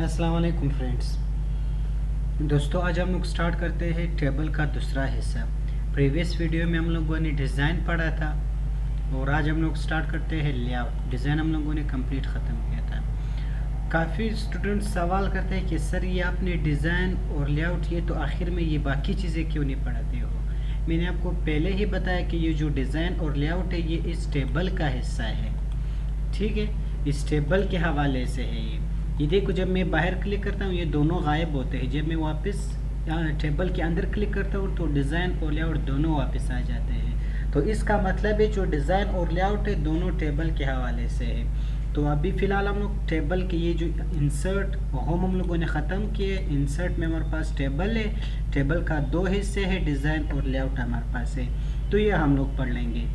अस्सलाम वालेकुम फ्रेंड्स। दोस्तों, आज हम लोग स्टार्ट करते हैं टेबल का दूसरा हिस्सा। प्रीवियस वीडियो में हम लोगों ने डिज़ाइन पढ़ा था और आज हम लोग स्टार्ट करते हैं लेआउट। डिज़ाइन हम लोगों ने कंप्लीट ख़त्म किया था। काफ़ी स्टूडेंट्स सवाल करते हैं कि सर ये आपने डिज़ाइन और लेआउट ये तो आखिर में ये बाकी चीज़ें क्यों नहीं पढ़ाते हो। मैंने आपको पहले ही बताया कि ये जो डिज़ाइन और लेआउट है ये इस टेबल का हिस्सा है, ठीक है। इस टेबल के हवाले से है ये देखो, जब मैं बाहर क्लिक करता हूँ ये दोनों गायब होते हैं। जब मैं वापस टेबल के अंदर क्लिक करता हूँ तो डिज़ाइन और लेआउट दोनों वापस आ जाते हैं। तो इसका मतलब है जो डिज़ाइन और लेआउट है दोनों टेबल के हवाले से है। तो अभी फ़िलहाल हम लोग टेबल के ये जो इंसर्ट होम हम लोगों ने ख़त्म किए। इंसर्ट में हमारे पास टेबल है, टेबल का दो हिस्से है, डिज़ाइन और लेआउट हमारे पास है। तो ये हम लोग पढ़ लेंगे।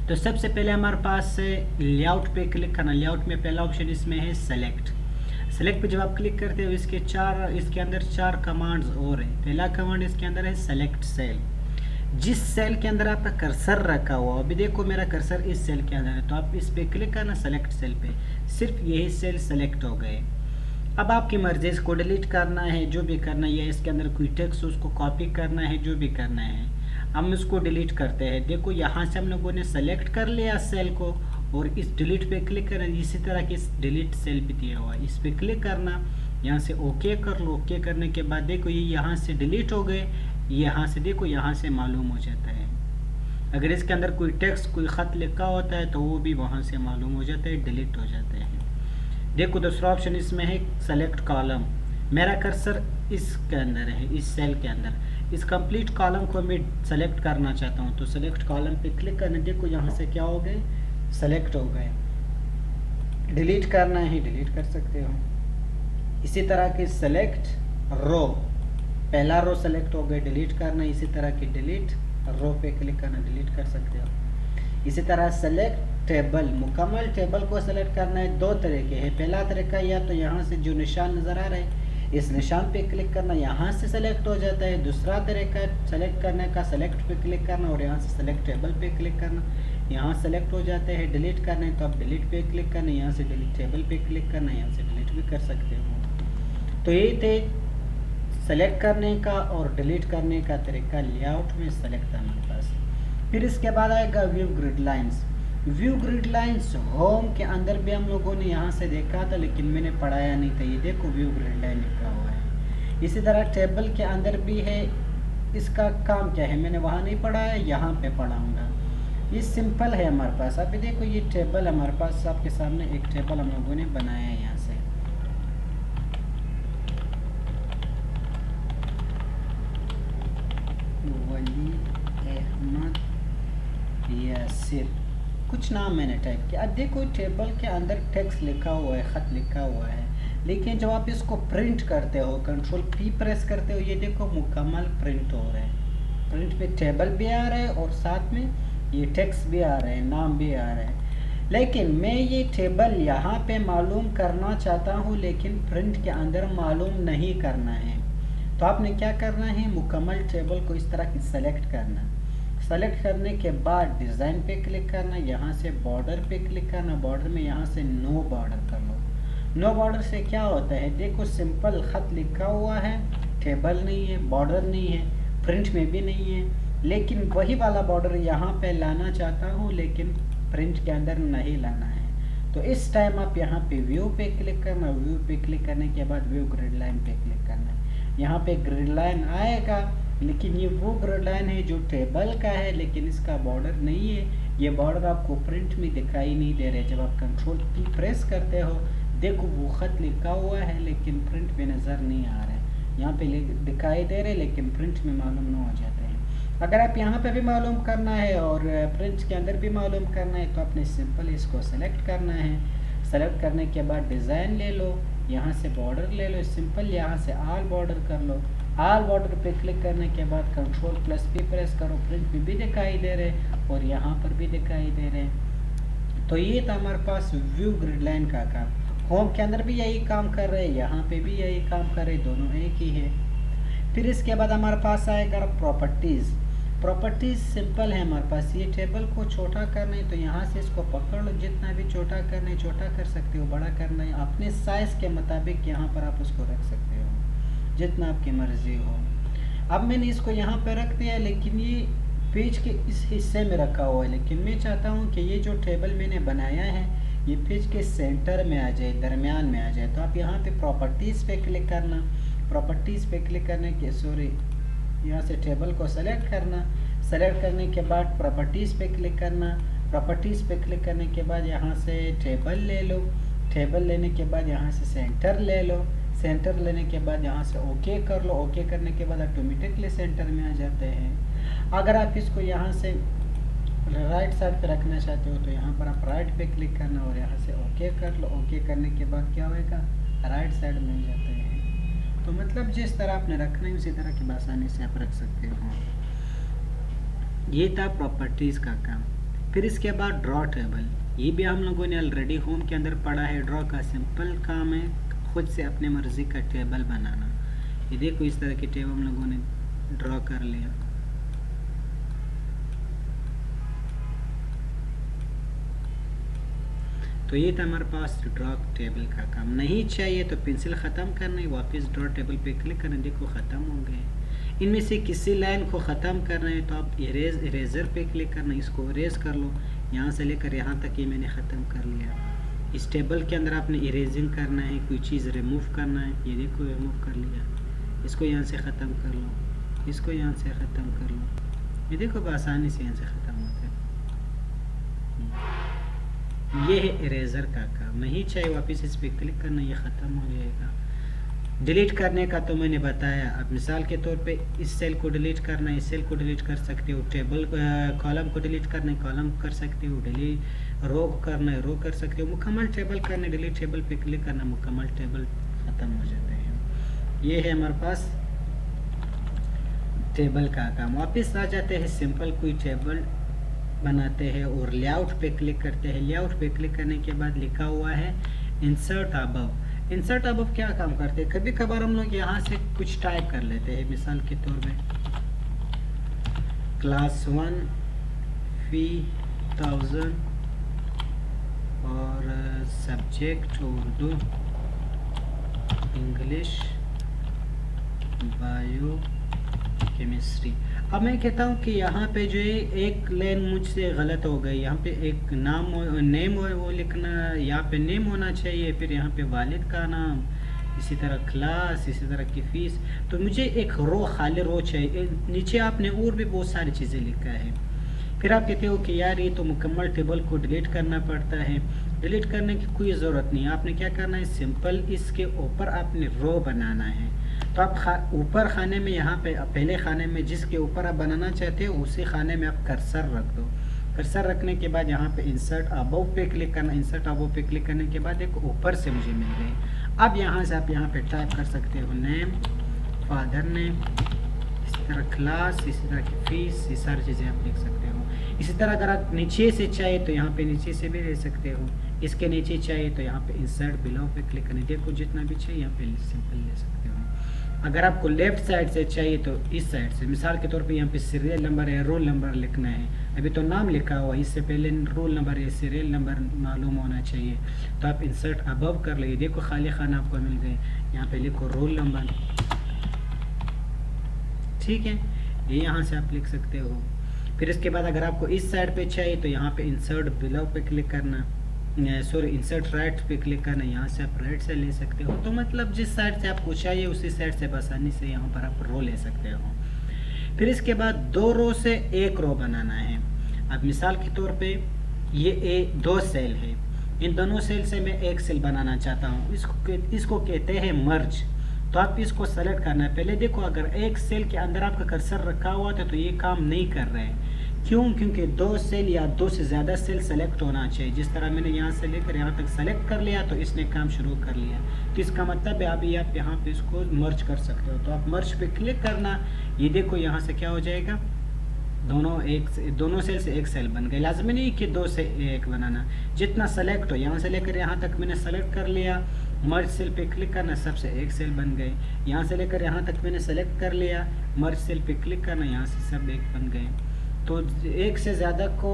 तो सबसे पहले हमारे पास लेआउट पे क्लिक करना। लेआउट में पहला ऑप्शन इसमें है सेलेक्ट। सेलेक्ट पे जब आप क्लिक करते हो इसके अंदर चार कमांड्स और है। पहला कमांड इसके अंदर है सेलेक्ट सेल। जिस सेल के अंदर आपका कर्सर रखा हुआ, अभी देखो मेरा कर्सर इस सेल के अंदर है, तो आप इस पे क्लिक करना सेलेक्ट सेल पे, सिर्फ यही सेल सेलेक्ट हो गए। अब आपकी मर्जी, इसको डिलीट करना है, जो भी करना है, या इसके अंदर कोई टेक्स्ट उसको कॉपी करना है, जो भी करना है। हम इसको डिलीट करते हैं। देखो यहाँ से हम लोगों ने सेलेक्ट कर लिया सेल को और इस डिलीट पे क्लिक करना। इसी तरह के डिलीट सेल भी दिया हुआ है, इस पे क्लिक करना, यहाँ से ओके कर लो। ओके करने के बाद देखो ये यहाँ से डिलीट हो गए। यहाँ से देखो, यहाँ से मालूम हो जाता है। अगर इसके अंदर कोई टेक्स्ट कोई ख़त लिखा होता है तो वो भी वहाँ से मालूम हो जाता है, डिलीट हो जाते हैं। देखो दूसरा ऑप्शन इसमें है सेलेक्ट कॉलम। मेरा कर्सर इसके अंदर है, इस सेल के अंदर। इस कंप्लीट कॉलम को मैं सेलेक्ट करना चाहता हूँ तो सेलेक्ट कॉलम पे क्लिक करना। देखो यहाँ से क्या हो गए, सेलेक्ट हो गए। डिलीट करना है, डिलीट कर सकते हो। इसी तरह के सेलेक्ट रो, पहला रो सेलेक्ट हो गए, डिलीट करना। इसी तरह की डिलीट रो पे क्लिक करना, डिलीट कर सकते हो। इसी तरह सेलेक्ट टेबल, मुकम्मल टेबल को सेलेक्ट करना है। दो तरीके हैं। पहला तरीका या तो यहाँ से जो निशान नज़र आ रहा है इस निशान पे क्लिक करना, यहाँ से सेलेक्ट हो जाता है। दूसरा तरीका सेलेक्ट करने का, सेलेक्ट पे क्लिक करना और यहाँ से सेलेक्ट टेबल पे क्लिक करना, यहाँ सेलेक्ट हो जाते हैं। डिलीट करना है तो आप डिलीट पे क्लिक करना, यहाँ से डिलीट टेबल पे क्लिक करना, यहाँ से डिलीट भी कर सकते हो। तो ये थे सेलेक्ट करने का और डिलीट करने का तरीका। लेआउट में सेलेक्ट था हमारे पास। फिर इसके बाद आएगा view grid lines. View grid lines home के अंदर भी हम लोगों ने यहाँ से देखा था लेकिन मैंने पढ़ाया नहीं था। ये देखो व्यू ग्रिड लाइन लिखा हुआ है। इसी तरह टेबल के अंदर भी है। इसका काम क्या है मैंने वहाँ नहीं पढ़ा है, यहाँ पे पढ़ाऊँगा। ये सिंपल है हमारे पास। अभी देखो ये टेबल हमारे पास आपके सामने एक टेबल हम लोगों ने बनाया है। यहाँ से वली अहमद यासिर कुछ नाम मैंने टाइप किया। अब देखो टेबल के अंदर टेक्स्ट लिखा हुआ है, ख़त लिखा हुआ है, लेकिन जब आप इसको प्रिंट करते हो, कंट्रोल पी प्रेस करते हो, ये देखो मुकम्मल प्रिंट हो रहा है। प्रिंट में टेबल भी आ रहा है और साथ में ये टेक्स्ट भी आ रहा है, नाम भी आ रहा है। लेकिन मैं ये टेबल यहाँ पे मालूम करना चाहता हूँ लेकिन प्रिंट के अंदर मालूम नहीं करना है। तो आपने क्या करना है, मुकम्मल टेबल को इस तरह की सेलेक्ट करना। सेलेक्ट करने के बाद डिज़ाइन पे क्लिक करना, यहाँ से बॉर्डर पे क्लिक करना। बॉर्डर में यहाँ से नो बॉर्डर कर लो। नो बॉर्डर से क्या होता है, देखो सिंपल ख़त लिखा हुआ है, टेबल नहीं है, बॉर्डर नहीं है, प्रिंट में भी नहीं है, लेकिन वही वाला बॉर्डर यहाँ पे लाना चाहता हूँ लेकिन प्रिंट के अंदर नहीं लाना है। तो इस टाइम आप यहाँ पे व्यू पे क्लिक करना। व्यू पे क्लिक करने के बाद व्यू ग्रिड लाइन पे क्लिक करना। यहाँ पे ग्रिड लाइन आएगा लेकिन ये वो ग्रिड लाइन है जो टेबल का है लेकिन इसका बॉर्डर नहीं है। ये बॉर्डर आपको प्रिंट में दिखाई नहीं दे रहे। जब आप कंट्रोल पी प्रेस करते हो देखो वो ख़त लिखा हुआ है लेकिन प्रिंट में नज़र नहीं आ रहा है। यहाँ पे दिखाई दे रहे लेकिन प्रिंट में मालूम नहीं हो जाते हैं। अगर आप यहाँ पे भी मालूम करना है और प्रिंट के अंदर भी मालूम करना है तो आपने सिंपल इसको सेलेक्ट करना है। सेलेक्ट करने के बाद डिज़ाइन ले लो, यहाँ से बॉर्डर ले लो, सिंपल यहाँ से ऑल बॉर्डर कर लो। ऑल बॉर्डर पे क्लिक करने के बाद कंट्रोल प्लस पी प्रेस करो। प्रिंट में भी दिखाई दे रहे और यहाँ पर भी दिखाई दे रहे। तो ये था हमारे पास व्यू ग्रिड लाइन का काम। होम के अंदर भी यही काम कर रहे हैं, यहाँ पे भी यही काम कर रहे, दोनों एक ही है। फिर इसके बाद हमारे पास आएगा प्रॉपर्टीज़। प्रॉपर्टीज सिंपल है हमारे पास। ये टेबल को छोटा करना है तो यहाँ से इसको पकड़ लो, जितना भी छोटा करना है छोटा कर सकते हो, बड़ा करना है अपने साइज के मुताबिक यहाँ पर आप उसको रख सकते हो जितना आपकी मर्जी हो। अब मैंने इसको यहाँ पर रख दिया, लेकिन ये पेज के इस हिस्से में रखा हुआ है, लेकिन मैं चाहता हूँ कि ये जो टेबल मैंने बनाया है ये पेज के सेंटर में आ जाए, दरमियान में आ जाए। तो आप यहाँ पे प्रॉपर्टीज़ पे क्लिक करना, प्रॉपर्टीज़ पे क्लिक करने के यहाँ से टेबल को सेलेक्ट करना, सेलेक्ट करने के बाद प्रॉपर्टीज़ पे क्लिक करना, प्रॉपर्टीज़ पे क्लिक करने के बाद यहाँ से टेबल ले लो, टेबल लेने के बाद यहाँ से सेंटर ले लो, सेंटर लेने के बाद यहाँ से ओके कर लो, ओके करने के बाद ऑटोमेटिकली सेंटर में आ जाते हैं। अगर आप इसको यहाँ से राइट साइड पे रखना चाहते हो तो यहाँ पर आप राइट पे क्लिक करना और यहाँ से ओके कर लो, ओके करने के बाद क्या होएगा, राइट साइड में जाते हैं। तो मतलब जिस तरह आपने रखना है उसी तरह की आसानी से आप रख सकते हो। ये था प्रॉपर्टीज़ का काम। फिर इसके बाद ड्रॉ टेबल, ये भी हम लोगों ने ऑलरेडी होम के अंदर पढ़ा है। ड्रॉ का सिंपल काम है खुद से अपने मर्जी का टेबल बनाना। ये देखो इस तरह की टेबल हम लोगों ने ड्रॉ कर लिया। तो ये था हमारे पास ड्रॉ टेबल का काम। नहीं चाहिए तो पेंसिल ख़त्म करना है, वापस ड्रॉ टेबल पे क्लिक करना, देखो ख़त्म हो गए। इनमें से किसी लाइन को ख़त्म करना है तो आप इरेज़र पे क्लिक करना, इसको इरेज कर लो, यहाँ से लेकर यहाँ तक ये मैंने ख़त्म कर लिया। इस टेबल के अंदर आपने इरेजिंग करना है, कोई चीज़ रिमूव करना है, ये देखो रिमूव कर लिया, इसको यहाँ से ख़त्म कर लो, इसको यहाँ से ख़त्म कर लो, ये देखो आसानी से यहाँ से ख़त्म होता है। ये है इरेज़र का काम। नहीं चाहिए वापस इस पर क्लिक करना, ये ख़त्म हो जाएगा। डिलीट करने का तो मैंने बताया। अब मिसाल के तौर पे इस सेल को डिलीट करना है, इस सेल को डिलीट कर सकते हो, टेबल कॉलम को डिलीट करना है, कॉलम कर सकते हो, डिलीट रो करना है, रो कर सकते हो, मुकम्मल टेबल करना है, डिलीट टेबल पे क्लिक करना, मुकम्मल टेबल ख़त्म हो जाते हैं। ये है हमारे पास टेबल का काम। वापस आ जाते हैं, सिंपल कोई टेबल बनाते हैं और लेआउट पे क्लिक करते हैं। लेआउट पे क्लिक करने के बाद लिखा हुआ है इंसर्ट अबव। इंसर्ट अबव क्या काम करते हैं, कभी कभार हम लोग यहाँ से कुछ टाइप कर लेते हैं। मिसाल के तौर पे क्लास 1 फी 1000 और subject Urdu, English, bio, chemistry. अब मैं कहता हूँ कि यहाँ पे जो है एक लाइन मुझसे गलत हो गई, यहाँ पे एक नेम वो लिखना, यहाँ पे नेम होना चाहिए, फिर यहाँ पे वालिद का नाम, इसी तरह क्लास, इसी तरह की फ़ीस। तो मुझे एक रो खाली रो चाहिए, नीचे आपने और भी बहुत सारी चीज़ें लिखा है। फिर आप कहते हो कि यार ये तो मुकम्मल टेबल को डिलीट करना पड़ता है। डिलीट करने की कोई ज़रूरत नहीं है, आपने क्या करना है, सिंपल इसके ऊपर आपने रो बनाना है। तो आप ऊपर खाने में, यहाँ पे पहले खाने में जिसके ऊपर आप बनाना चाहते हो उसी खाने में आप कर्सर रख दो। कर्सर रखने के बाद यहाँ पे इंसर्ट अबव पे क्लिक करना, इंसर्ट अबव पे क्लिक करने के बाद एक ऊपर से मुझे मिल गई। अब यहाँ से आप यहाँ पे टाइप कर सकते हो नेम, फादर नेम, इसी तरह क्लास, इसी तरह की फ़ीस, ये सारी चीज़ें आप लिख सकते हो। इसी तरह अगर आप नीचे से चाहिए तो यहाँ पे नीचे से भी ले सकते हो, इसके नीचे चाहिए तो यहाँ पे इंसर्ट बिलो पे क्लिक करना, देखो जितना भी चाहिए यहाँ पे सिंपल ले सकते हो। अगर आपको लेफ़्ट साइड से चाहिए तो इस साइड से, मिसाल के तौर पे यहाँ पे सीरियल नंबर या रोल नंबर लिखना है, अभी तो नाम लिखा हुआ, इससे पहले रोल नंबर या सीरियल नंबर मालूम होना चाहिए, तो आप इंसर्ट अबव कर लीजिए, देखो खाली खाना आपको मिल गए, यहाँ पे लिखो रोल नंबर, ठीक है, ये यहाँ से आप लिख सकते हो। फिर इसके बाद अगर आपको इस साइड पे चाहिए तो यहाँ पे इंसर्ट बिलो पे क्लिक करना, सॉरी इंसर्ट राइट पे क्लिक करना, यहाँ से आप राइट से ले सकते हो। तो मतलब जिस साइड से आपको चाहिए उसी साइड से आसानी से यहाँ पर आप रो ले सकते हो। फिर इसके बाद 2 रो से 1 रो बनाना है। अब मिसाल के तौर पे ये 2 सेल है, इन दोनों सेल से मैं एक सेल बनाना चाहता हूँ, इसको कहते हैं मर्ज। तो आप इसको सेलेक्ट करना है। पहले देखो अगर एक सेल के अंदर आपका कर्सर रखा हुआ था तो ये काम नहीं कर रहे हैं, क्यों, क्योंकि 2 सेल या 2 से ज़्यादा सेल सेलेक्ट होना चाहिए। जिस तरह मैंने यहाँ से लेकर यहाँ तक सेलेक्ट कर लिया तो इसने काम शुरू कर लिया, तो इसका मतलब है अभी आप यहाँ पे इसको मर्ज कर सकते हो। तो आप मर्ज पे क्लिक करना, ये देखो यहाँ से क्या हो जाएगा, दोनों सेल से एक सेल बन गए। लाजमी नहीं कि 2 से 1 बनाना, जितना सेलेक्ट हो, यहाँ से लेकर यहाँ तक मैंने सेलेक्ट कर लिया, मर्ज सेल पे क्लिक करना, सबसे एक सेल बन गए। यहाँ से लेकर यहाँ तक मैंने सेलेक्ट कर लिया, मर्ज सेल पे क्लिक करना, यहाँ से सब एक बन गए। तो एक से ज़्यादा को